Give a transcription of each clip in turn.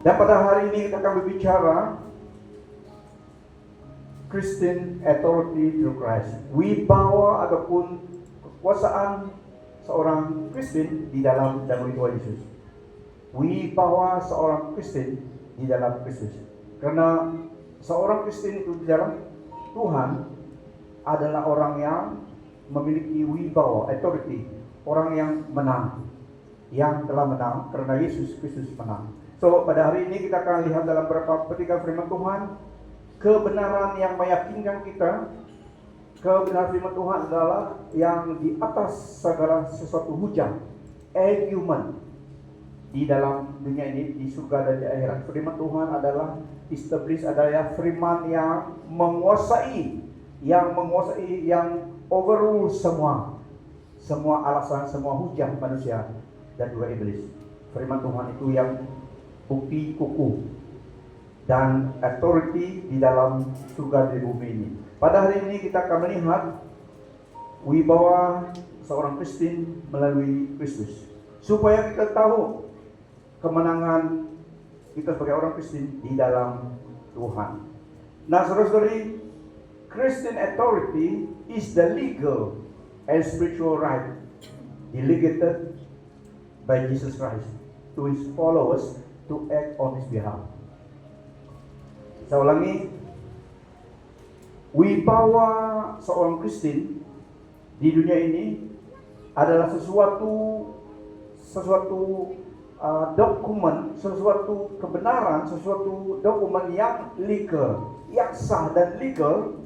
Dan pada hari ini kita akan berbicara Christian authority through Christ. Wibawa ataupun kekuasaan seorang Kristen di dalam Tuhan Yesus. Wibawa seorang Kristen di dalam Kristus. Karena seorang Kristen itu di dalam Tuhan adalah orang yang memiliki wibawa, authority, orang yang menang, yang telah menang karena Yesus Kristus menang. So pada hari ini kita akan lihat dalam beberapa petikan firman Tuhan, kebenaran yang meyakinkan kita. Kebenaran firman Tuhan adalah yang di atas segala sesuatu hujah, argument di dalam dunia ini, di surga dan di akhirat. Firman Tuhan adalah establish, adalah firman yang menguasai, yang overrule semua alasan, semua hujah manusia dan juga iblis. Firman Tuhan itu yang bukti kukuh dan authority di dalam surga di bumi ini. Pada hari ini kita akan melihat wibawa seorang Kristen melalui Kristus, supaya kita tahu kemenangan kita sebagai orang Kristen di dalam Tuhan. Nah, saudara-saudari, Christian authority is the legal and spiritual right delegated by Jesus Christ to his followers to act on his behalf. Saya ulangi, wibawa seorang Kristen di dunia ini adalah sesuatu dokumen, sesuatu kebenaran, sesuatu dokumen yang legal, yang sah dan legal,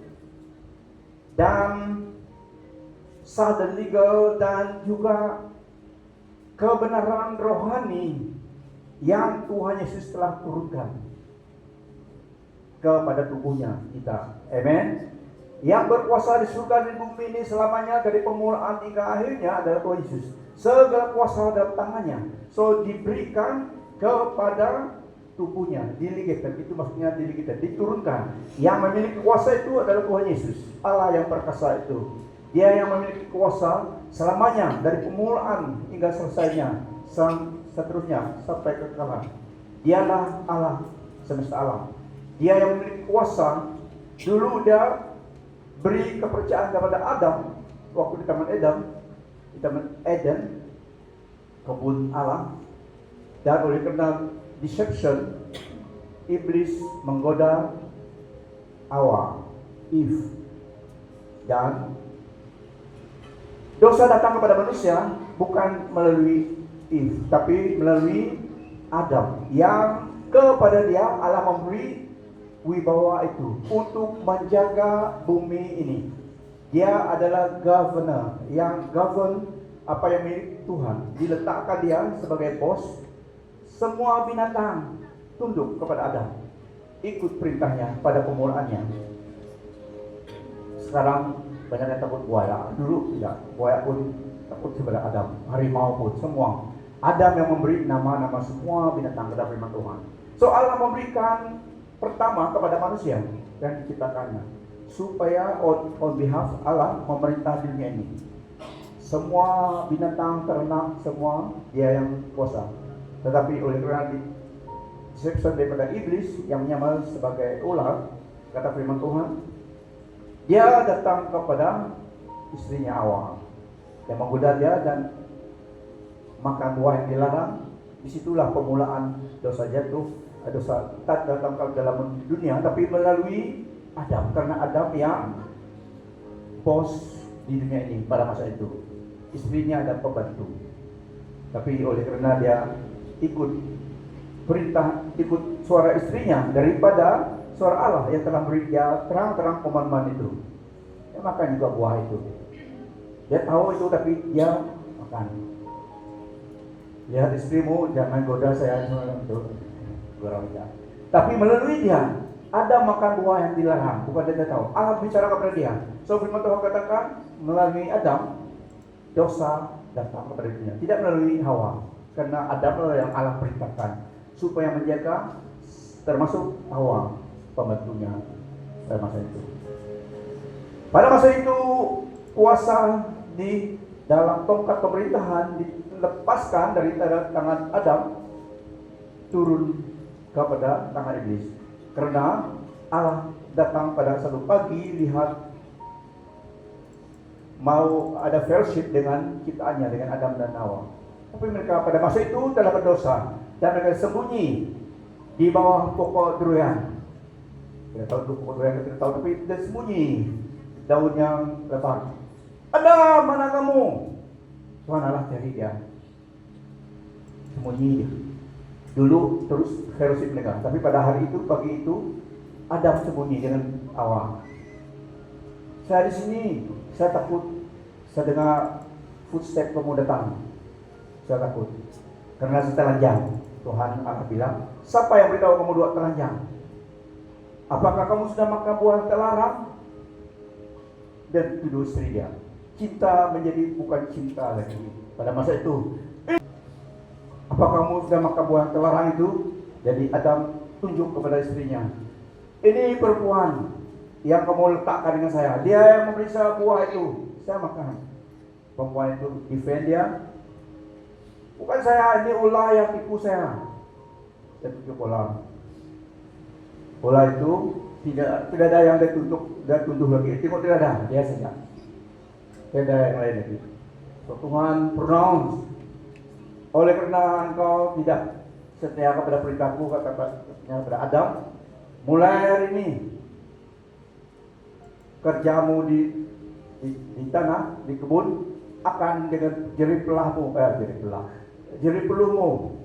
dan juga kebenaran rohani yang Tuhan Yesus telah turunkan kepada tubuhnya kita. Amen. Yang berkuasa di surga dan bumi ini selamanya dari permulaan hingga akhirnya adalah Tuhan Yesus. Segala kuasa dalam tangannya. So diberikan kepada tubuhnya, delegated, itu maksudnya delegated, diturunkan. Yang memiliki kuasa itu adalah Tuhan Yesus, Allah yang perkasa itu. Dia yang memiliki kuasa selamanya dari permulaan hingga selesainya, seterusnya sampai kekekalan. Dialah Allah semesta alam. Dia yang memiliki kuasa. Dulu dia beri kepercayaan kepada Adam waktu di Taman Eden, kebun Allah. Dan oleh karena deception, iblis menggoda Hawa, Eve, dan dosa datang kepada manusia bukan melalui Eve, tapi melalui Adam, yang kepada dia Allah memberi wibawa itu untuk menjaga bumi ini. Dia adalah governor yang govern apa yang milik Tuhan. Diletakkan dia sebagai bos. Semua binatang tunduk kepada Adam, ikut perintahnya pada permulaannya. Sekarang banyak yang takut buaya. Dulu tidak, buaya pun takut kepada Adam, harimau pun, semua. Adam yang memberi nama-nama semua binatang kepada firman Tuhan. So Allah memberikan pertama kepada manusia yang diciptakannya, supaya on behalf Allah memerintah dunia ini. Semua binatang, ternak, semua dia yang kuasa. Tetapi oleh karena deception daripada iblis yang menyamar sebagai ular, kata firman Tuhan, dia datang kepada istrinya Hawa yang menggoda dia dan makan buah yang dilarang. Disitulah permulaan dosa jatuh, dosa tak datang ke dalam dunia, tapi melalui Adam, karena Adam yang bos di dunia ini pada masa itu. Istrinya ada pembantu, tapi oleh karena dia ikut perintah, ikut suara istrinya daripada suara Allah yang telah beri dia terang-terang pemahaman itu, dia makan juga buah itu. Dia tahu itu tapi dia makan. Lihat istrimu, jangan goda saya itu. Tapi melalui dia ada makan buah yang dilarang, bukan dia tahu. Allah bicara kepada dia. So firman Tuhan katakan melalui Adam dosa datang kepada dunia, tidak melalui Hawa. Karena Adam yang Allah perintahkan supaya menjaga, termasuk Hawa pembantunya pada masa itu. Pada masa itu kuasa di dalam tongkat pemerintahan dilepaskan dari tangan Adam, turun kepada tangan iblis. Karena Allah datang pada satu pagi, lihat mau ada fellowship dengan ciptaannya, dengan Adam dan Hawa. Tapi mereka pada masa itu telah berdosa dan mereka sembunyi di bawah pokok durian. Tidak tahu itu pokok durian, tidak tahu, tapi dia sembunyi daun yang lebar. Adam, mana kamu? Tuhan Allah cari dia, sembunyi dia. Dulu terus fellowship mereka, tapi pada hari itu, pagi itu, Adam sembunyi dengan Hawa. Saya di sini, saya takut. Saya dengar footstep kamu datang. Saya takut. Karena saya telanjang. Tuhan Allah bilang, siapa yang beritahu kamu dua telanjang? Apakah kamu sudah makan buah terlarang? Dan tuduh istri dia. Cinta menjadi bukan cinta lagi. Pada masa itu, apakah kamu sudah makan buah terlarang itu? Jadi Adam tunjuk kepada istrinya. Ini perempuan yang kamu letakkan dengan saya. Dia yang memberi saya buah itu. Saya makan. Perempuan itu defend dia. Bukan saya, ini ular yang tipu saya. Dia tunjuk ular. Ular itu tidak ada yang dia tuduh lagi. Tengok tidak ada, dia saja. Tidak ada yang lain lagi. So, Tuhan pronounce. Oleh karena engkau tidak setia kepada perintahku, katanya kepada Adam, mulai hari ini kerjamu di tanah, di kebun, akan dengan jerih peluhmu,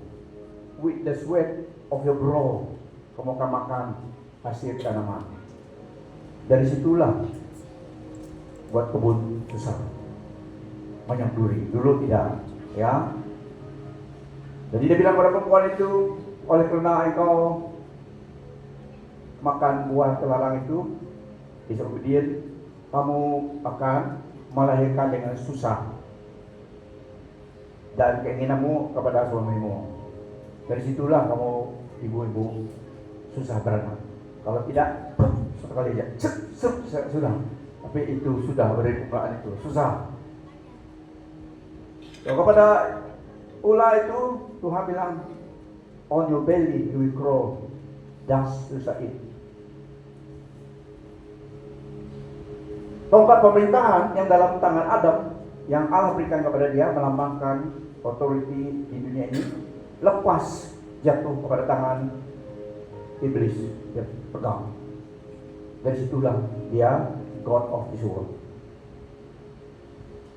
with the sweat of your brow, kamu akan makan hasil tanaman. Dari situlah buat kebun susah, banyak duri. Dulu tidak, ya. Jadi dia bilang pada perempuan itu, oleh karena engkau makan buah terlarang itu, disobedient, kamu akan melahirkan dengan susah dan keinginanmu kepada suamimu. Dari situlah kamu ibu-ibu susah beranak. Kalau tidak, sekali aja, sudah. Tapi itu sudah beri bukaan itu susah. So, kepada ular itu Tuhan bilang, on your belly you will crawl, dust to eat. Tongkat pemerintahan yang dalam tangan Adam yang Allah berikan kepada dia melambangkan authority di dunia ini, lepas jatuh kepada tangan iblis. Dia pegang. Dari situlah dia God of this world.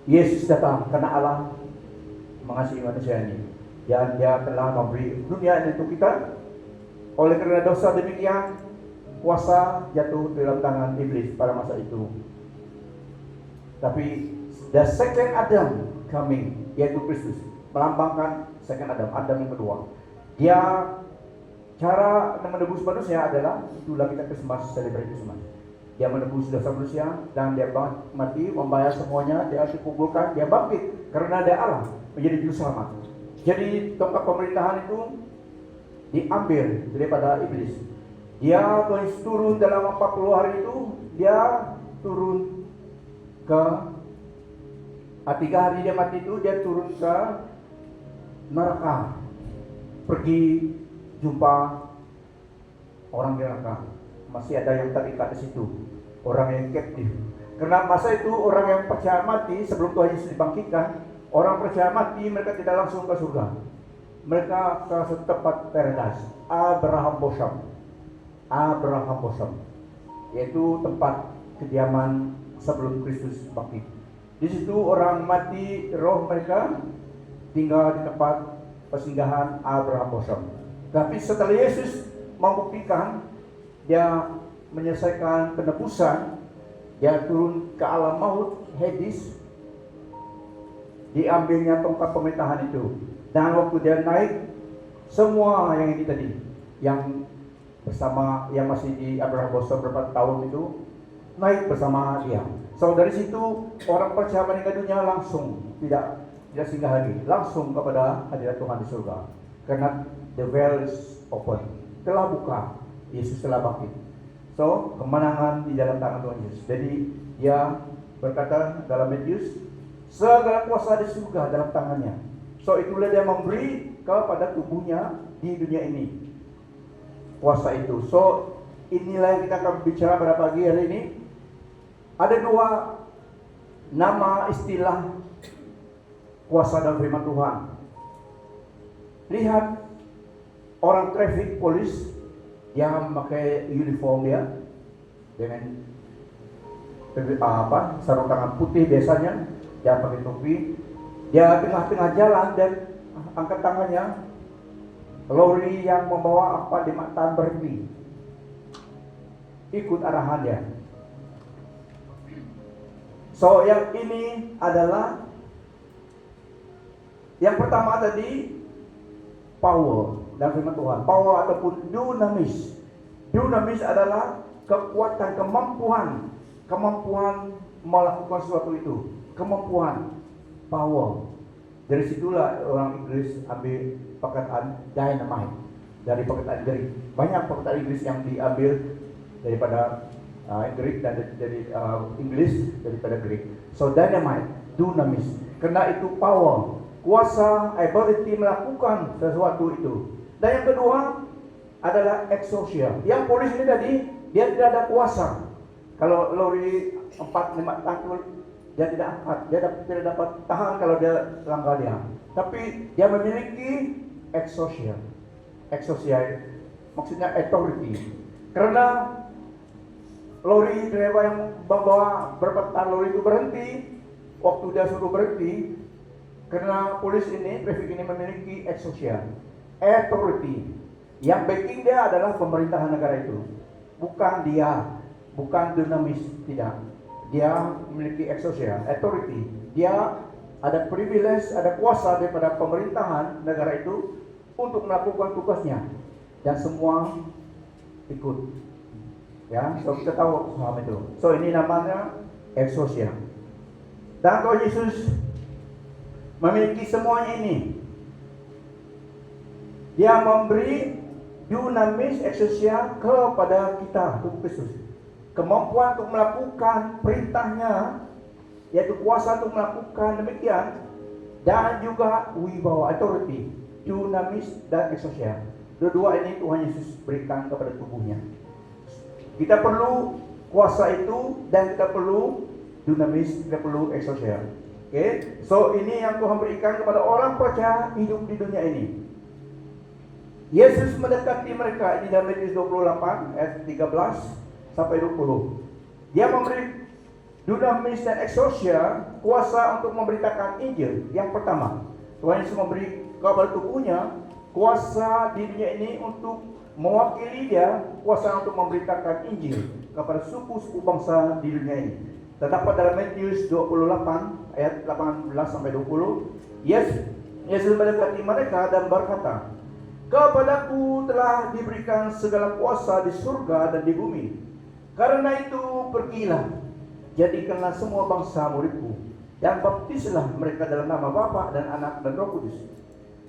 Yesus datang karena Allah mengasihi manusia ini, dan dia telah memberi dunia ini untuk kita. Oleh karena dosa demikian, kuasa jatuh dalam tangan iblis pada masa itu. Tapi the second Adam coming, yaitu Kristus, melambangkan second Adam, Adam yang kedua. Dia cara menebus manusia adalah, itulah kita Christmas, celebrate Christmas. Dia menebus dosa manusia dan dia mati, membayar semuanya, dia dikuburkan, dia bangkit karena dia Allah menjadi juru selamat. Jadi tongkat pemerintahan itu diambil daripada iblis. Dia turun dalam 40 hari itu, dia turun ke 3 hari dia mati itu, dia turun ke neraka, pergi jumpa orang di neraka. Masih ada yang terikat di situ, orang yang captive. Karena masa itu orang yang percaya mati sebelum Tuhan Yesus dibangkitkan, orang percaya mati mereka tidak langsung ke surga, mereka ke tempat paradise, Abraham Bosham, yaitu tempat kediaman sebelum Kristus bangkit. Di situ orang mati, roh mereka tinggal di tempat persinggahan Abraham Bosham. Tapi setelah Yesus membuktikan dia menyelesaikan penebusan, dia turun ke alam maut, Hades, diambilnya tongkat pemerintahan itu. Dan waktu dia naik, semua yang ini tadi, yang bersama, yang masih di Abraham Bosham berapa tahun itu, naik bersama dia. So dari situ orang percaya meninggal dunia langsung tidak singgah lagi, langsung kepada hadirat Tuhan di surga. Karena the veil is open, telah buka, Yesus telah bangkit. So kemenangan di dalam tangan Tuhan Yesus. Jadi dia berkata dalam Matius, segala kuasa di surga dalam tangannya. So itulah dia memberi kepada tubuhnya di dunia ini. kuasa itu. So, inilah yang kita akan bicara pada pagi hari ini. Ada dua nama istilah kuasa dan firman Tuhan. Lihat orang traffic polis, dia memakai uniform dia dengan sarung tangan putih biasanya, dia pakai topi, dia tengah-tengah jalan dan angkat tangannya. Lori yang membawa 4-5 tan berhenti, ikut arahan dia. So yang ini adalah yang pertama tadi, power dan firman Tuhan. Power ataupun dunamis. Dunamis adalah kekuatan, kemampuan melakukan sesuatu itu, kemampuan, power. Dari situlah orang Inggris ambil perkataan dynamite dari perkataan Greek. Banyak perkataan Inggris yang diambil daripada Greek dan dari Inggris daripada Greek. So dynamite, dunamis. Karena itu power, kuasa, ability melakukan sesuatu itu. Dan yang kedua adalah exousia. Yang polis ini tadi, dia tidak ada kuasa. Kalau lori 4-5 tangkul, dia tidak tidak dapat tahan kalau dia langgar dia. Tapi dia memiliki exousia. Exousia maksudnya authority. Karena lori driver yang membawa berapa tan lori itu berhenti, waktu dia suruh berhenti, karena polis ini, traffic ini memiliki exousia, authority. Yang backing dia adalah pemerintahan negara itu, bukan dia, bukan dunamis, tidak. Dia memiliki exousia, authority. Dia ada privilege, ada kuasa daripada pemerintahan negara itu untuk melakukan tugasnya, dan semua ikut. Ya, so kita tahu paham itu. So ini namanya exousia. Dan Tuhan Yesus memiliki semuanya ini. Dia memberi dunamis, exousia kepada kita, tubuh Kristus. Kemampuan untuk melakukan perintahnya, yaitu kuasa untuk melakukan demikian, dan juga wibawa, authority, dunamis dan exousia. Dua-dua ini Tuhan Yesus berikan kepada tubuhnya. Kita perlu kuasa itu, dan kita perlu dunamis, kita perlu exousia. Okay? So ini yang Tuhan berikan kepada orang percaya hidup di dunia ini. Yesus mendekati mereka, ini dalam Matius 28 ayat 13 sampai 20. Dia memberi dunamis dan exousia, kuasa untuk memberitakan Injil. Yang pertama, Tuhan Yesus memberi kepada tubuhnya kuasa di dunia ini untuk mewakili dia, kuasa untuk memberitakan Injil kepada suku-suku bangsa di dunia ini. Terdapat dalam Matius 28 ayat 18 sampai 20. Yesus mendekati mereka dan berkata, "Kepadaku telah diberikan segala kuasa di surga dan di bumi. Karena itu pergilah, jadikanlah semua bangsa muridku, dan baptislah mereka dalam nama Bapa dan Anak dan Roh Kudus.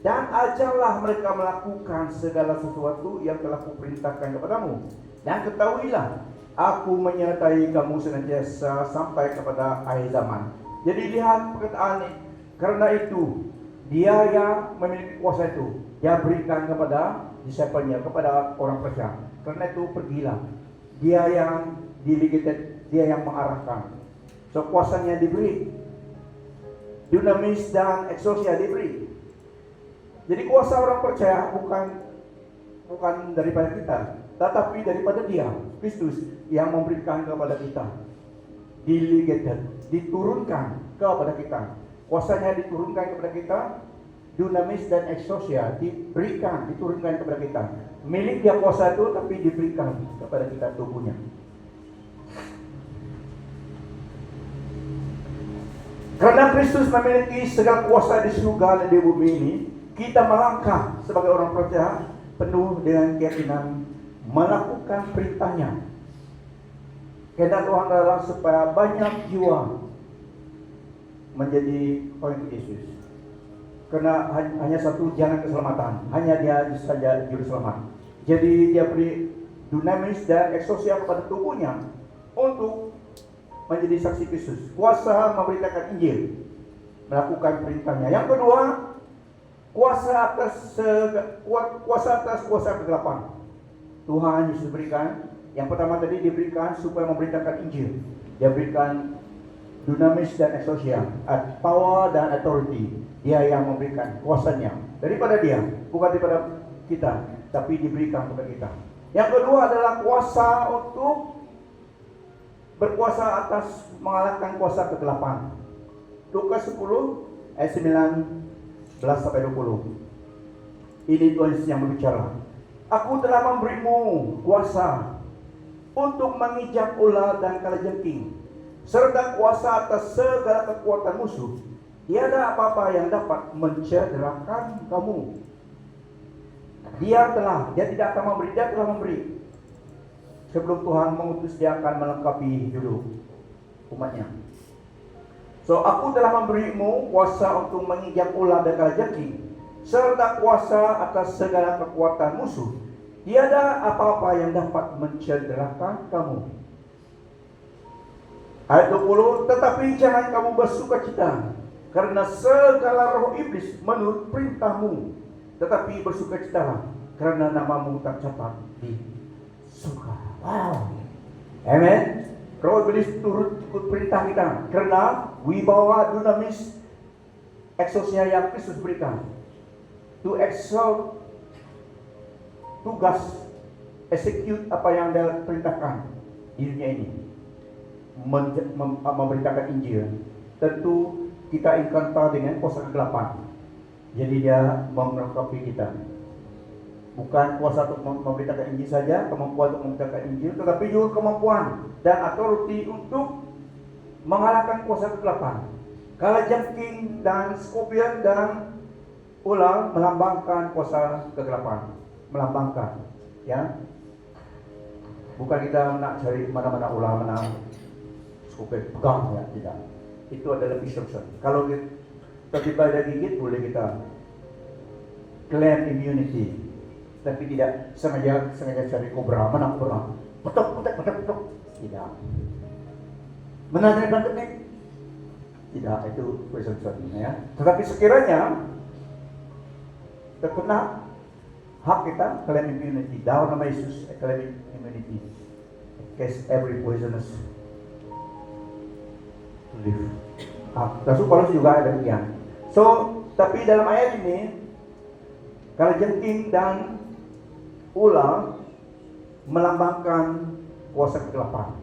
Dan ajarlah mereka melakukan segala sesuatu yang telah kuperintahkan kepadamu. Dan ketahuilah, aku menyertai kamu senantiasa sampai kepada akhir zaman." Jadi lihat perkataan ini. Karena itu, dia yang memiliki kuasa itu, dia berikan kepada disciple-nya, kepada orang percaya. Karena itu pergilah. Dia yang delegated, dia yang mengarahkan. So kuasanya diberi. Dunamis dan exousia diberi. Jadi kuasa orang percaya bukan daripada kita, tetapi daripada dia, Kristus, yang memberikan kepada kita. Delegated, diturunkan kepada kita. Kuasanya diturunkan kepada kita. Dunamis dan exousia diturunkan kepada kita. Milik dia kuasa itu, tapi diberikan kepada kita tubuhnya. Karena Kristus memiliki segala kuasa di surga dan di bumi ini, kita melangkah sebagai orang percaya penuh dengan keyakinan melakukan perintahnya. Kehendak Tuhan adalah supaya banyak jiwa menjadi orang Yesus. Karena hanya satu jalan keselamatan, hanya dia saja juru selamat. Jadi dia beri dunamis dan exousia kepada tubuhnya untuk menjadi saksi Kristus, kuasa memberitakan Injil, melakukan perintahnya. Yang kedua, kuasa atas kuasa kegelapan. Tuhan Yesus berikan. Yang pertama tadi diberikan supaya memberitakan Injil. Dia berikan dunamis dan exousia, power dan authority. Dia yang memberikan kuasanya daripada dia, bukan daripada kita, tapi diberikan kepada kita. Yang kedua adalah kuasa untuk berkuasa atas mengalahkan kuasa kegelapan. Lukas 10 ayat 19 sampai 20. Ini Tuhan Yesus yang berbicara. Aku telah memberimu kuasa untuk mengijak ular dan kalajengking, serta kuasa atas segala kekuatan musuh. Tiada apa-apa yang dapat mencederakan kamu. Dia tidak akan memberi, dia telah memberi. Sebelum Tuhan mengutus, dia akan melengkapi dulu umatnya. So, aku telah memberimu kuasa untuk menginjak ular dan kalajengking, serta kuasa atas segala kekuatan musuh. Tiada apa-apa yang dapat mencederakan kamu. Ayat 20, tetapi jangan kamu bersukacita karena segala roh iblis menurut perintahmu, tetapi bersukacitalah karena namamu tercatat di surga. Wow. Amen. Roh iblis turut ikut perintah kita karena wibawa dunamis exousia yang Kristus berikan. To exalt, tugas execute apa yang dia perintahkan di dunia ini, memberitakan Injil. Tentu kita encounter dengan kuasa kegelapan, jadi dia melengkapi kita. Bukan kuasa untuk memberitakan Injil saja, kemampuan untuk memberitakan Injil, tetapi juga kemampuan dan authority untuk mengalahkan kuasa kegelapan. Kalajengking dan scorpion dan ular melambangkan kuasa kegelapan. Melambangkan, ya. Bukan kita nak cari mana-mana ular, mana scorpion pegang, ya, tidak. Itu adalah destruction. Kalau terlibat ada gigit, boleh kita claim immunity. Tapi tidak sengaja cari kobra, mana kobra, petok. Tidak. Menanya bangkit, tidak, itu presumption, ya. Tetapi sekiranya terkena hak kita, claim immunity. Dalam nama Yesus, claim immunity. Cast every poisonous to live. Rasul Paulus juga ada demikian. So, tapi dalam ayat ini, kalajengking dan ular melambangkan kuasa kegelapan.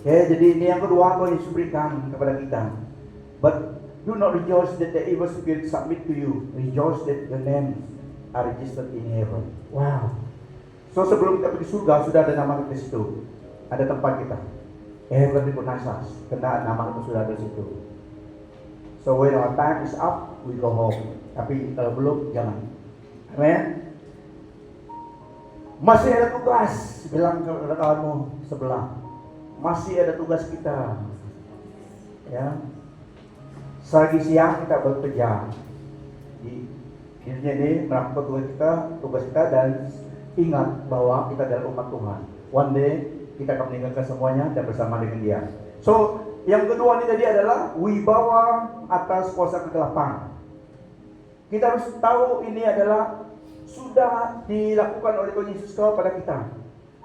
Okay, jadi ini yang kedua Tuhan Yesus berikan kepada kita. But do not rejoice that the evil spirit submit to you. Rejoice that your names are registered in heaven. Wow. So sebelum kita pergi surga sudah ada nama kita di situ. Ada tempat kita. Heaven recognize us. Karena nama kita sudah ada di situ. So when our time is up, we go home. Tapi kalau belum, jangan. Amen. Masih ada tugas. Bilang ke kawanmu sebelah. Masih ada tugas kita. Ya. Pagi siang kita bekerja di dunia ini, melakukan tugas kita dan ingat bahwa kita adalah umat Tuhan. One day kita akan meninggalkan semuanya dan bersama dengan Dia. So yang kedua ini tadi adalah wibawa atas kuasa kegelapan. Kita harus tahu ini adalah sudah dilakukan oleh Tuhan Yesus kepada kita.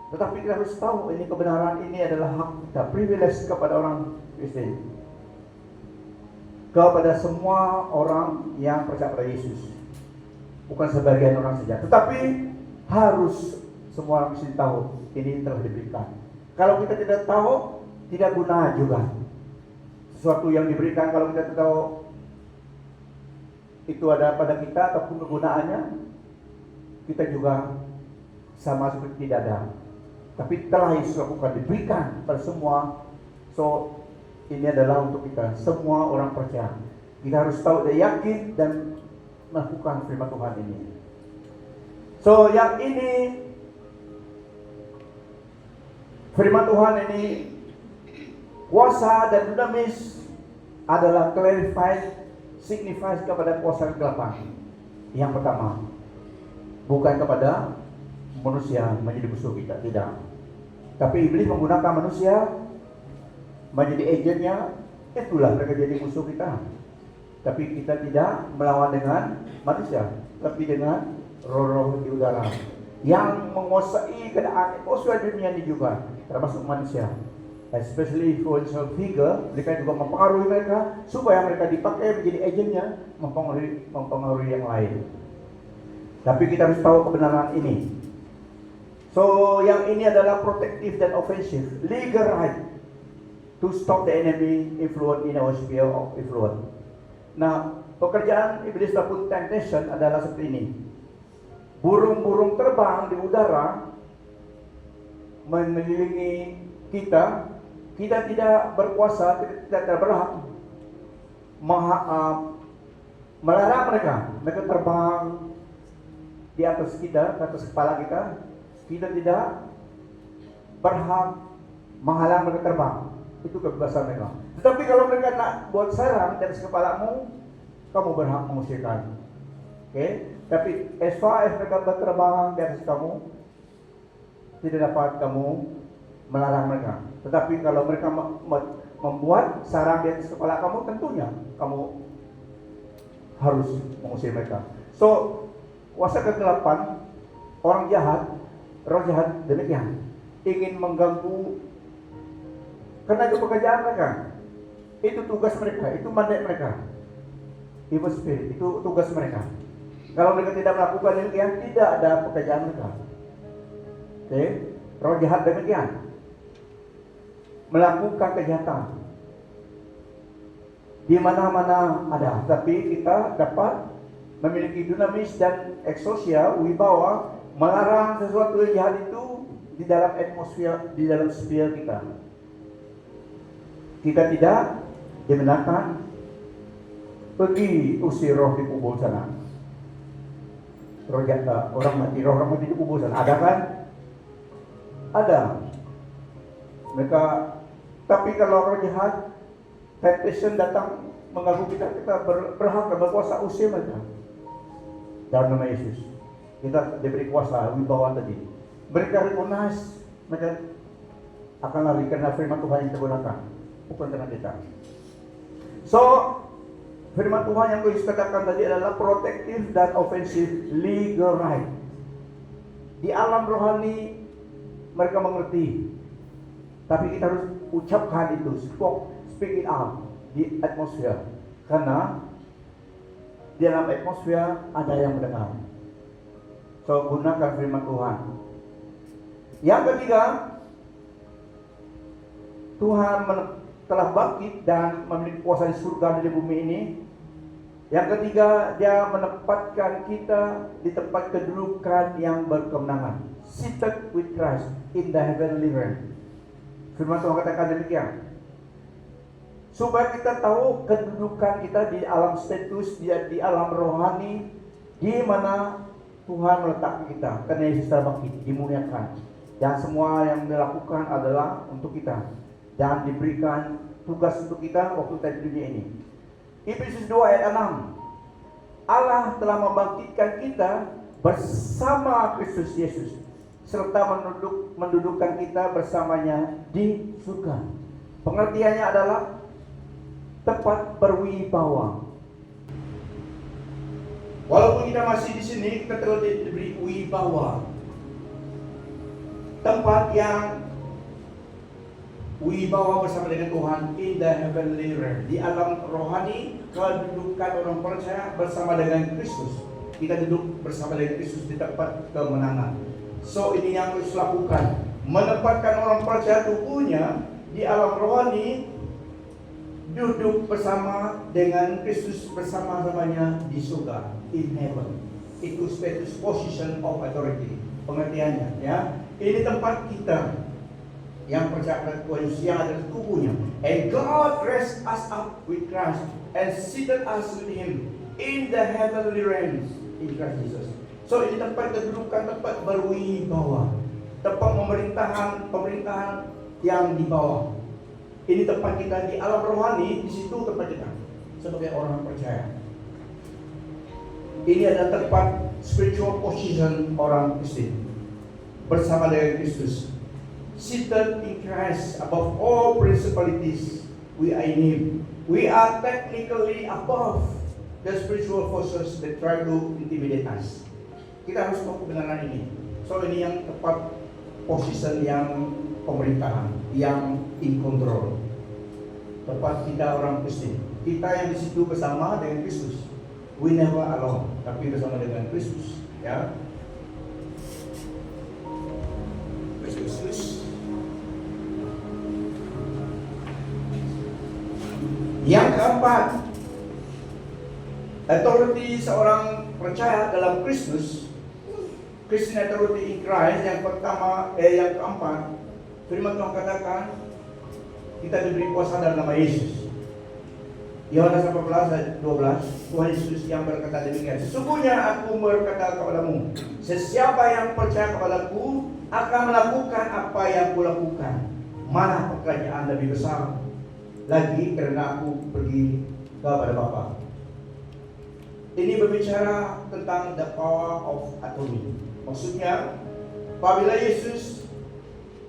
Tetapi kita harus tahu ini kebenaran ini adalah hak kita, privilege kepada orang Kristen. Kepada semua orang yang percaya pada Yesus, bukan sebagian orang saja, tetapi harus semua orang mesti tahu ini telah diberikan. Kalau kita tidak tahu, tidak guna juga. Sesuatu yang diberikan kalau kita tidak tahu itu ada pada kita ataupun kegunaannya, kita juga sama seperti tidak ada. Tapi telah Yesus lakukan, diberikan pada semua. So ini adalah untuk kita, semua orang percaya. Kita harus tahu dan yakin dan melakukan firman Tuhan ini. So yang ini, firman Tuhan ini, kuasa dan dunamis adalah clarified, signifies kepada kuasa kegelapan. Yang pertama, bukan kepada manusia menjadi musuh kita, tidak. Tapi iblis menggunakan manusia menjadi agennya, itulah mereka jadi musuh kita. Tapi kita tidak melawan dengan manusia, tapi dengan roh-roh di udara yang menguasai keadaan atmosfer dunia ini juga, termasuk manusia. Especially influential figure, mereka juga mempengaruhi mereka supaya mereka dipakai menjadi agennya mempengaruhi yang lain. Tapi kita harus tahu kebenaran ini. So yang ini adalah protective dan offensive, legal right to stop the enemy influence in our sphere of influence. Nah, pekerjaan iblis ataupun temptation adalah seperti ini. Burung-burung terbang di udara mengelilingi kita. Kita tidak berkuasa, tidak berhak melarang mereka. Mereka terbang di atas kita, di atas kepala kita. Kita tidak berhak menghalang mereka terbang. Itu kebebasan mereka. Tetapi kalau mereka nak buat sarang di atas kepalamu, kamu berhak mengusirkan. Okay? Tapi as far as mereka berterbang di atas kamu, tidak dapat kamu melarang mereka. Tetapi kalau mereka membuat sarang di atas kepala kamu, tentunya kamu harus mengusir mereka. So, kuasa kegelapan, orang jahat, roh jahat demikian, ingin mengganggu, karena itu pekerjaan mereka, itu tugas mereka, itu mandat mereka. Evil spirit, itu tugas mereka. Kalau mereka tidak melakukan demikian, tidak ada pekerjaan mereka. Oke, roh jahat demikian, melakukan kejahatan di mana-mana ada. Tapi kita dapat memiliki dinamis dan eksosia, wibawa, melarang sesuatu yang jahat itu di dalam atmosfer, di dalam sphere kita. Kita tidak dibenarkan pergi usir roh di kubur sana. Roh jahat, orang mati di kubur sana. Ada kan? Ada. Mereka, tapi kalau roh jahat, temptation datang mengganggu kita, kita berhak dan berkuasa usir mereka. Dalam nama Yesus, kita diberi kuasa, wibawa tadi. Mereka recognize, mereka akan lari karena firman Tuhan yang digunakan, bukan karena kita. So, firman Tuhan yang Yesus katakan tadi adalah protective dan offensive legal right. Di alam rohani mereka mengerti, tapi kita harus ucapkan itu, speak it out di atmosfer, karena di dalam atmosfer ada yang mendengar. So, gunakan firman Tuhan. Yang ketiga, Tuhan telah bangkit dan memiliki kuasa di surga dan di bumi ini. Yang ketiga, Dia menempatkan kita di tempat kedudukan yang berkemenangan, seated with Christ in the heavenly realm. Firman Tuhan katakan demikian, supaya kita tahu kedudukan kita di alam status, di alam rohani, di mana Tuhan meletakkan kita. Karena Yesus telah bangkit, dimuliakan, dan semua yang dilakukan adalah untuk kita, dan diberikan tugas untuk kita waktu kita di dunia ini. Efesus 2 ayat 6, Allah telah membangkitkan kita bersama Kristus Yesus, serta mendudukkan kita bersamanya di surga. Pengertiannya adalah tempat berwibawa. Walaupun kita masih di sini, kita telah diberi wibawa, tempat yang wibawa bersama dengan Tuhan in the heavenly realm. Di alam rohani, kedudukan orang percaya bersama dengan Kristus. Kita duduk bersama dengan Kristus di tempat kemenangan. So, ini yang Kristus lakukan, menempatkan orang percaya tubuhnya di alam rohani, duduk bersama dengan Kristus bersama-samanya di surga, in heaven. Itu status, position of authority. Pengertiannya, ya. Ini tempat kita yang percaya pada Tuhan Yesus, yang ada di tubuhnya. And God raised us up with Christ and seated us with Him in the heavenly realms in Christ Jesus. So, ini tempat kedudukan, tempat berwibawa, tempat pemerintahan yang di bawah. Ini tempat kita di alam rohani, di situ tempat kita sebagai orang percaya. Ini adalah tempat spiritual position orang Kristen bersama dengan Kristus. Seated in Christ above all principalities, we are in Him. We are technically above the spiritual forces that try to intimidate us. kita harus tahu kebenaran ini. So ini yang tepat posisi yang pemerintahan, yang in control. Tepat kita orang Kristen. Kita yang di situ bersama dengan Kristus. We never alone, tapi bersama dengan Kristus. Ya. Kristus. Yang keempat, authority seorang percaya dalam Kristus. Christian authority in Christ yang keempat, firman Tuhan katakan kita diberi kuasa dalam nama Yesus. Yohanes 18 ayat 12, Tuhan Yesus yang berkata demikian, sesungguhnya aku berkata kepadamu, sesiapa yang percaya kepadaku akan melakukan apa yang kulakukan. Mana pekerjaan lebih besar lagi karena aku pergi kepada Bapa. Ini berbicara tentang the power of atonement. Maksudnya, apabila Yesus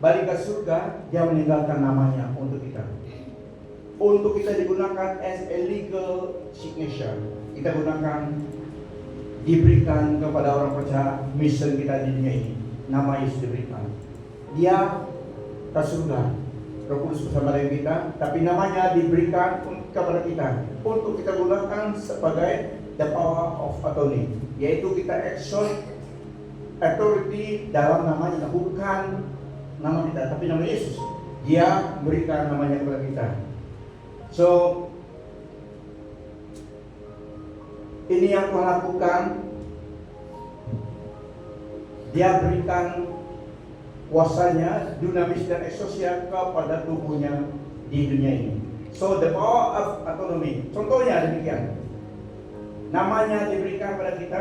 balik ke surga, dia meninggalkan namanya untuk kita. Untuk kita digunakan as a legal signature. Kita gunakan, diberikan kepada orang percaya mission kita di dunia ini. Nama Yesus diberikan. Dia ke surga, Roh Kudus bersama dengan kita, tapi namanya diberikan kepada kita untuk kita gunakan sebagai the power of atonement, yaitu kita exalt authority dalam namanya, bukan nama kita, tapi nama Yesus. Dia berikan namanya kepada kita. So ini yang Tuhan lakukan. Dia berikan kuasanya, dunamis dan eksosia kepada tubuhnya di dunia ini. So the power of autonomy. Contohnya demikian. Namanya diberikan kepada kita.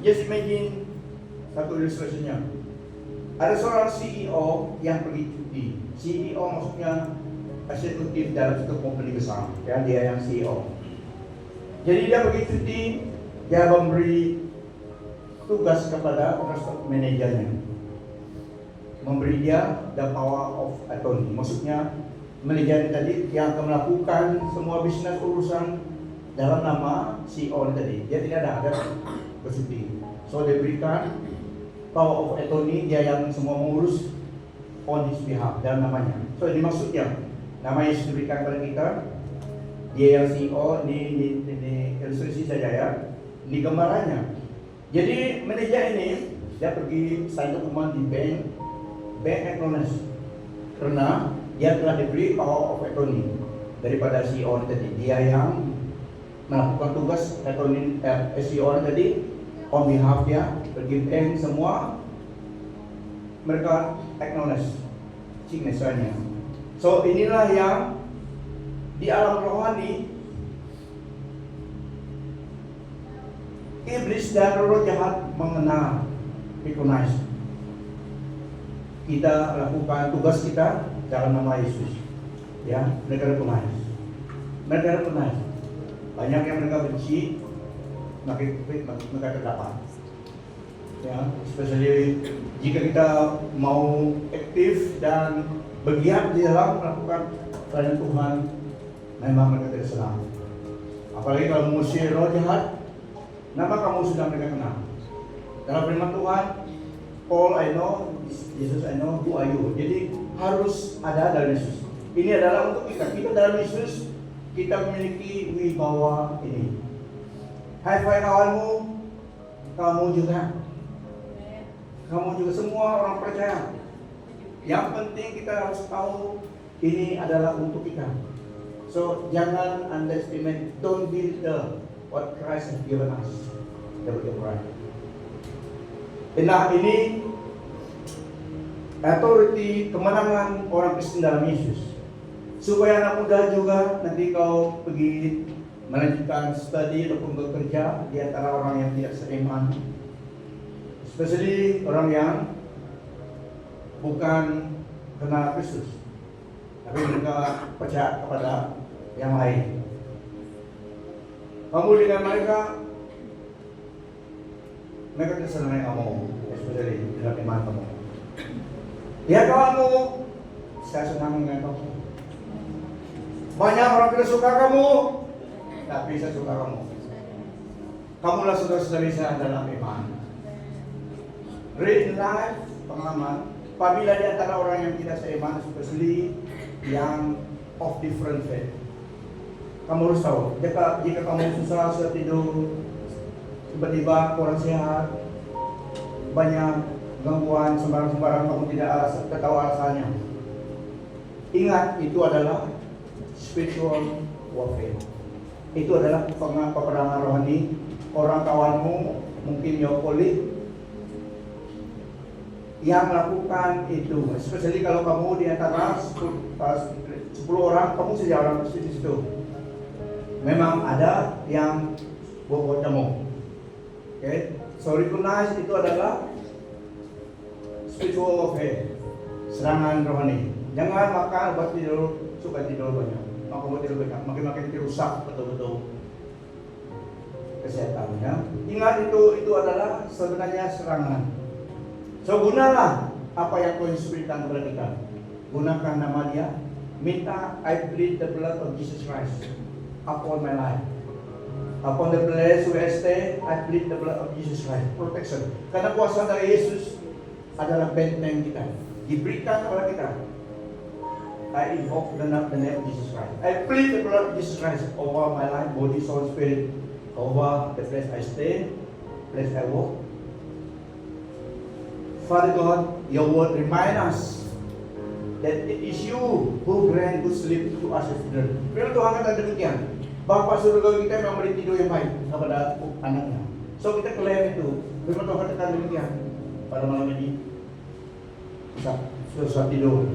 Just imagine satu ilustrasinya. Ada seorang CEO yang pergi cuti. CEO maksudnya eksekutif dalam satu company besar. Ya, dia yang CEO. Jadi dia pergi cuti, dia memberi tugas kepada manajernya, memberi dia the power of attorney. Maksudnya manajer tadi yang akan melakukan semua bisnis urusan dalam nama CEO tadi. Dia tidak ada bercuti. So dia berikan power of attorney, dia yang semua mengurus on his behalf dalam namanya. So ini maksudnya nama Yesus diberikan kepada kita. Dia yang CEO, ini ilustrasi saja ya. Ini gambarannya. Jadi manajer ini dia pergi sign dokumen di bank acknowledge karena dia telah diberi power of attorney daripada CEO tadi. Dia yang melakukan tugas attorney CEO tadi on behalf dia, pergi bank semua mereka acknowledge signature-nya. So inilah yang di alam rohani iblis dan roh jahat mengenal, recognize. Kita lakukan tugas kita dalam nama Yesus. Ya, mereka recognize. Banyak yang mereka benci, mereka terdapat. Ya, especially jika kita mau aktif dan bergiat di dalam melakukan pelayanan Tuhan, memang mereka tidak senang. Apalagi kalau mengusir roh jahat, nama kamu sudah mereka kenal. Dalam firman Tuhan, Paul I know, Jesus I know, who are you? Jadi harus ada dalam Yesus. Ini adalah untuk kita. Kita dalam Yesus, kita memiliki wibawa ini. Hai kawanmu, kamu juga semua orang percaya. Yang penting kita harus tahu ini adalah untuk kita. So jangan underestimate, don't belittle what Christ has given us. Nah ini authority kemenangan orang Kristen dalam Yesus. Supaya anak muda juga nanti kau pergi melanjutkan studi ataupun bekerja di antara orang yang tidak seiman, especially orang yang bukan kenal Kristus, tapi mereka percaya kepada yang lain. Kamu dengan mereka tidak senang kamu, especially dalam iman kamu. Ya kawanmu, saya senang dengan kamu. Banyak orang tidak suka kamu, tapi saya suka kamu. Kamulah saudara-saudari saya dalam iman. real life pengalaman. Apabila di antara orang yang tidak seiman, especially yang of different faith, kamu harus tahu, jika kamu susah tidur, tiba-tiba kurang sehat, banyak gangguan sembarang-sembarang, kamu tidak tahu alasannya. Ingat, itu adalah spiritual warfare. Itu adalah peperangan rohani. Orang kawanmu, mungkin your colleague, yang melakukan itu, especially kalau kamu di antara 10 orang, kamu saja orang di situ. Memang ada yang buat kamu. Okay? So recognize itu adalah spiritual warfare, serangan rohani. Jangan makan obat tidur, suka tidur banyak. Makan obat tidur banyak, makin dirusak betul-betul kesehatannya. Ingat, itu adalah sebenarnya serangan. So gunalah apa yang Tuhan berikan kepada kita. Gunakan nama Dia. Minta, I plead the blood of Jesus Christ upon my life. Upon the place where I stay, I plead the blood of Jesus Christ. Protection. Karena kuasa dari Yesus adalah benteng kita. Diberikan kepada kita. I invoke the name of Jesus Christ. I plead the blood of Jesus Christ over my life, body, soul, spirit, over the place I stay, place I walk. Father God, your word remind us that it is you who grant good sleep to us as children. Firman Tuhan kata demikian. Bapa surgawi kita yang memberi tidur yang baik kepada anaknya. So kita klaim itu. Firman Tuhan katakan demikian pada malam ini. Susah tidur.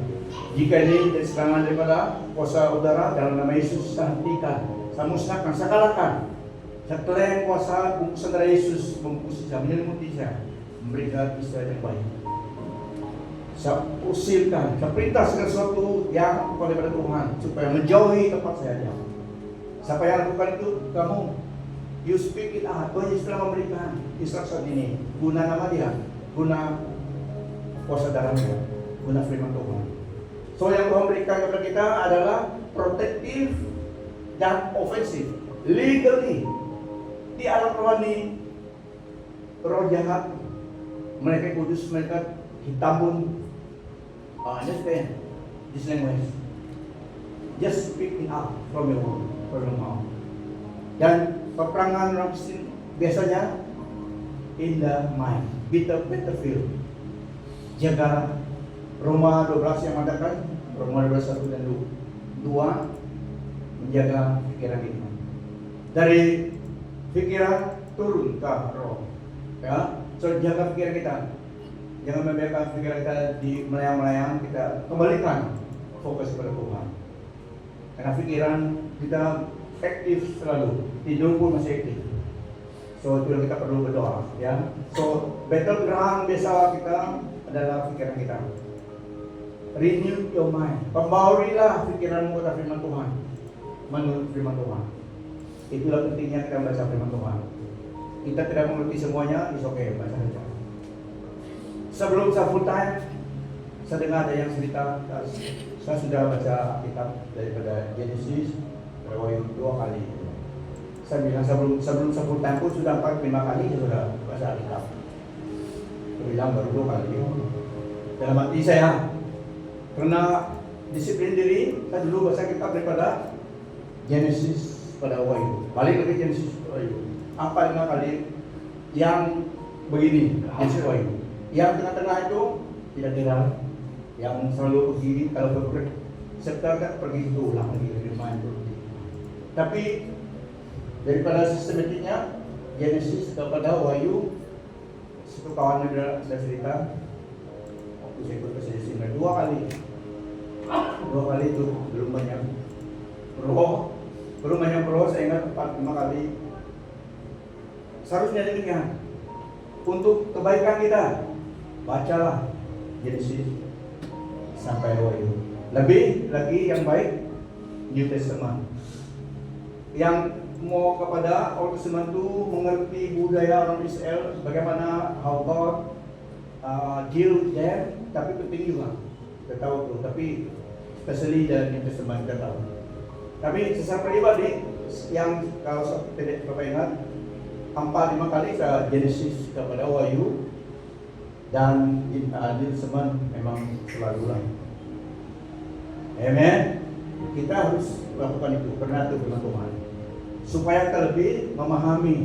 Jika ini serangan daripada kuasa udara, dalam nama Yesus saya hentikan, saya musnahkan, saya kalahkan. Saya klaim kuasa bungkusan dari Yesus membungkus saya, menyelimuti saya, memberikan istirahat yang baik. Saya usirkan, saya perintah segala sesuatu yang daripada Tuhan supaya menjauhi tempat saya diam. Siapa yang lakukan itu? Kamu. You speak it out. Tuhan Yesus telah memberikan instruksi ini. Guna nama Dia, guna kuasa darahnya, guna firman Tuhan. So yang Tuhan berikan kepada kita adalah protective dan offensive. Legally, di alam rohani, roh jahat, mereka kudus, mereka hitam pun. Understand this language. Just speak it out from your mouth. Dan peperangan orang Kristen biasanya in the mind, battlefield. Jaga Roma 12 yang mengatakan, Roma 12 1 dan 2, menjaga pikiran kita. Dari pikiran turun ke roh. Ya, so jaga pikiran kita. Jangan membiarkan pikiran kita di melayang-layang, kita kembalikan fokus kepada Tuhan. Karena pikiran kita aktif selalu, tidur pun masih aktif. So itu yang kita perlu berdoa, ya. So battleground biasa kita adalah pikiran kita. Renew your mind. Pembaurilah pikiranmu kepada firman Tuhan. Menurut firman Tuhan. Itulah pentingnya kita membaca firman Tuhan. Kita tidak mengerti semuanya, it's okay, baca saja. Sebelum saya full time, saya dengar ada yang cerita, saya sudah baca kitab daripada Genesis Wahyu 2 kali. Saya bilang sebelum saya full time pun sudah 4-5 kali saya sudah baca kitab. Saya bilang baru 2 kali. Dalam hati saya, karena disiplin diri, saya dulu baca kitab daripada Genesis pada Wahyu. Balik lagi Genesis Wahyu. 4-5 kali yang begini, Genesis Wahyu. Yang tengah-tengah itu tidak viral, yang selalu begini kalau bergerak serta pergi itu ulang lagi dari main berhenti. Tapi daripada sistematiknya Genesis kepada Wahyu, satu kawan sudah cerita waktu saya ikut presiden 2 kali itu belum banyak roh saya ingat 4-5 kali. Seharusnya demikian untuk kebaikan kita. Bacalah Genesis sampai Wahyu. Lebih lagi yang baik New Testament. Yang mau kepada Old Testament itu mengerti budaya orang Israel, bagaimana how God deal with them, tapi penting juga kita tahu itu. Tapi especially the New Testament kita tahu. Tapi secara pribadi yang kalau Bapak ingat 4-5 kali ke Genesis kepada Wahyu, dan adil semen memang selalu lah. Amen. Kita harus lakukan itu karena itu firman Tuhan. Supaya kita lebih memahami.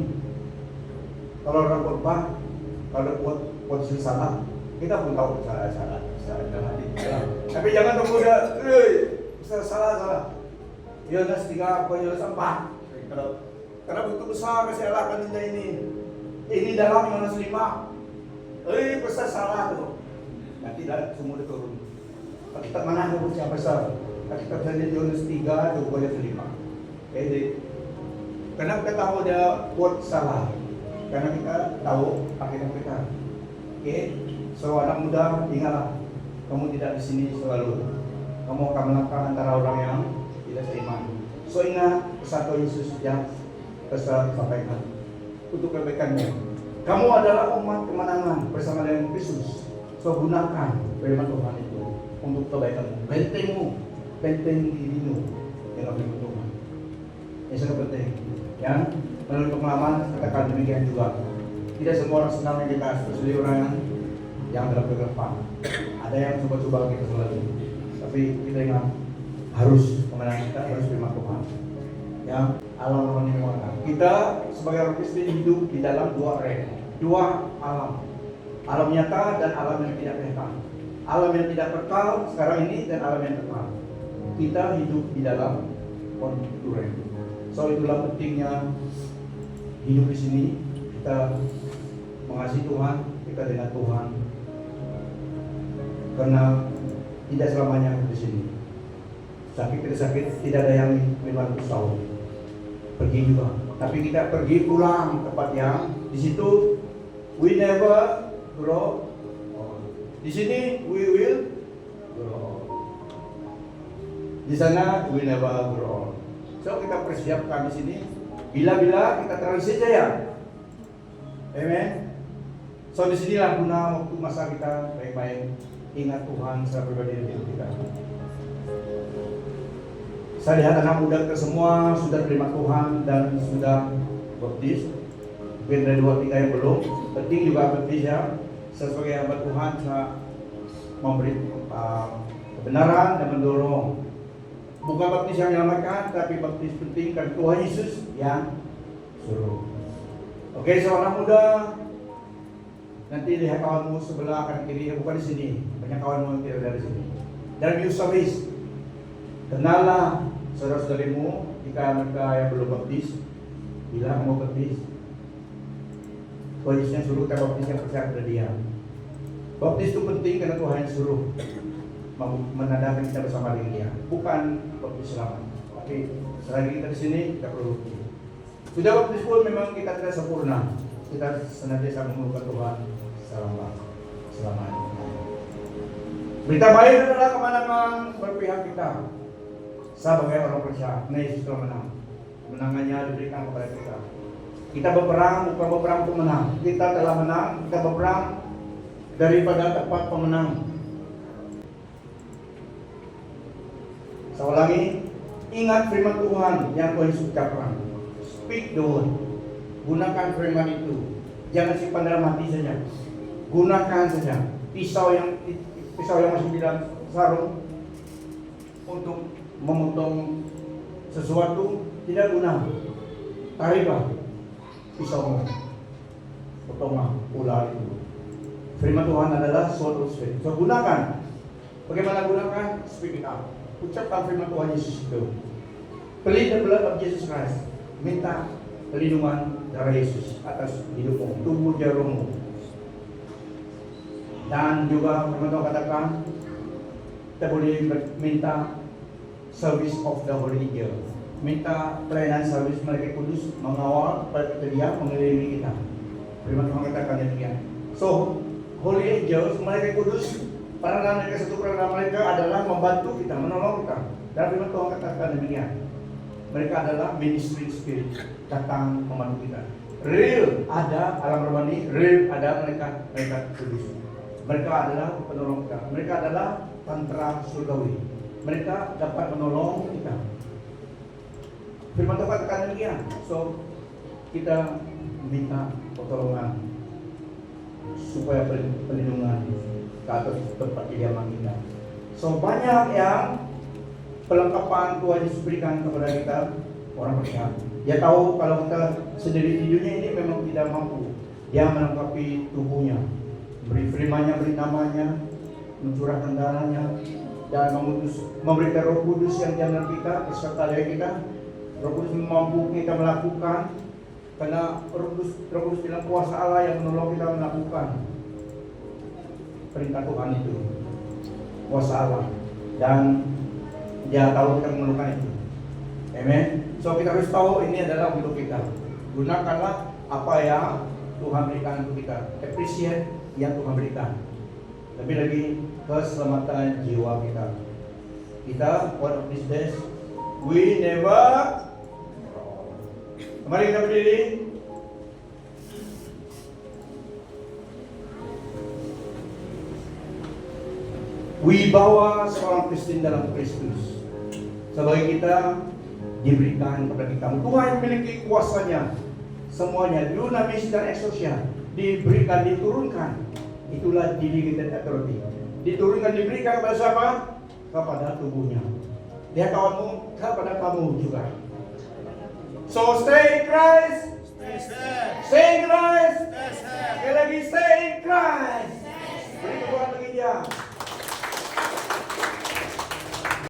Kalau orang khotbah, kalau buat salah, kita pun tahu salah dalam hati kita. Tapi jangan tunggu udah, salah. Ya nas 3, pokoknya sampah. Karena begitu besar kesalahan kita ini. Ini dalam Yohanes 5. Besar salah tuh. Nanti semua itu turun. Kita mana mau baca besar? Kita bisa di Yohanes 3, 2-5. Karena kita tahu dia buat salah. Karena kita tahu akhirnya kita. So anak muda, ingatlah, kamu tidak di sini selalu. Kamu akan melangkah antara orang yang tidak seiman. So ingat pesan Tuhan Yesus yang saya sampaikan untuk kebaikannya. Kamu adalah umat kemenangan bersama dengan Kristus. So gunakan firman Tuhan itu untuk kebaikanmu. Benteng dirimu dengan firman Tuhan. Ini sangat penting. Ya, menurut pengalaman katakan demikian juga. Tidak semua orang senang dengan kita, especially orang yang dalam kegelapan. Ada yang coba-coba kita selalu. Tapi kita ingat harus kemenangan kita harus firman Tuhan. Yang alam rohani menguatkan. Kita sebagai orang Kristen hidup di dalam dua alam. Alam nyata dan alam yang tidak nyata. Alam yang tidak kekal sekarang ini dan alam yang kekal. Kita hidup di dalam konduren. So itulah pentingnya hidup di sini. Kita mengasihi Tuhan, kita dengan Tuhan. Karena tidak selamanya di sini. Sakit, tidak ada yang 500 tahun. Pergi juga. Tapi kita pergi pulang tempat yang di situ we never grow old. Di sini we will grow old. Di sana we never grow old. So kita persiapkan di sini. Bila kita transisi jaya. Amen. So di sinilah guna waktu masa kita baik-baik ingat Tuhan secara pribadi di hidup kita. Saya lihat anak muda kita semua sudah terima Tuhan dan sudah baptis. Mungkin dari 2-3 yang belum. Penting juga baptis ya. Saya sebagai hamba Tuhan saya memberi kebenaran dan mendorong. Bukan baptis yang menyelamatkan, tapi baptis penting kan Tuhan Yesus yang suruh. Oke, seorang muda, nanti lihat kawanmu sebelah kanan kiri, bukan di sini. Banyak kawanmu yang tidak dari sini. Dalam youth service, kenallah saudara-saudarimu jika mereka yang belum baptis, bila mau baptis. Tuhan Yesus yang suruh kita baptis yang percaya kepada Dia. Baptis itu penting karena Tuhan yang suruh menandakan kita bersama dengan Dia, bukan baptis selamat. Tapi selagi kita di sini kita perlu bukti. Sudah baptis pun memang kita tidak sempurna. Kita senantiasa mengeluhkan Tuhan selamanya. Berita baik adalah kemenangan berpihak kita. Sebagai orang percaya, Yesus telah menang. Kemenangannya diberikan kepada kita. Kita berperang bukan berperang untuk menang. Kita telah menang. Kita berperang daripada tempat pemenang. Saya ulangi, ingat firman Tuhan yang Tuhan Yesus ucapkan. Speak the word. Gunakan firman itu. Jangan simpan dalam hati saja. Gunakan saja. Pisau yang masih di dalam sarung untuk memotong sesuatu tidak guna. Tariklah pisaumu. Potonglah ular itu. Firman Tuhan adalah suatu spirit. So gunakan. Bagaimana gunakan? Speak it out. Ucapkan firman Tuhan Yesus itu. Plead the blood of Jesus Christ. Minta perlindungan darah Yesus atas hidupmu, tubuh jarummu. Dan juga firman Tuhan katakan kita boleh minta service of the Holy Angel. Minta pelayanan service malaikat kudus mengawal pada dia mengelilingi kita. Firman Tuhan katakan demikian. So Holy Angels, malaikat kudus, peranan mereka, satu peranan mereka adalah membantu kita, menolong kita. Dan firman Tuhan katakan demikian. Mereka adalah ministry spirit, datang membantu kita. Real ada alam rohani, real ada mereka kudus. Mereka adalah penolong kita. Mereka adalah tentara surgawi. Mereka dapat menolong kita. Firman Tuhan katakan demikian. So kita minta pertolongan supaya perlindungan ke atas tempat kediaman kita. So banyak yang perlengkapan Tuhan Yesus berikan kepada kita orang percaya. Dia tahu kalau kita sendiri di dunia ini memang tidak mampu. Dia melengkapi tubuhnya, beri firman-Nya, beri namanya, mencurahkan darahnya, dan memberikan Roh Kudus yang dalam kita, serta dari kita. Roh Kudus mampu kita melakukan, karena Roh Kudus dalam kuasa Allah yang menolong kita melakukan perintah Tuhan itu, kuasa Allah, dan Dia tahu kita memerlukan itu. Amen. So kita harus tahu ini adalah untuk kita. Gunakanlah apa yang Tuhan berikan untuk kita. Appreciate yang Tuhan berikan. Lebih lagi keselamatan jiwa kita. Kita one of these days we never. Mari kita berdiri. Wibawa seorang Kristen dalam Kristus. Sebagai kita diberikan kepada kita. Tuhan yang memiliki kuasanya. Semuanya, dunamis dan exousia, diberikan, diturunkan. Itulah delegated authority. Diturunkan, diberikan kepada siapa? Kepada tubuhnya. Dia kawanmu, kepada kamu juga. So stay in Christ.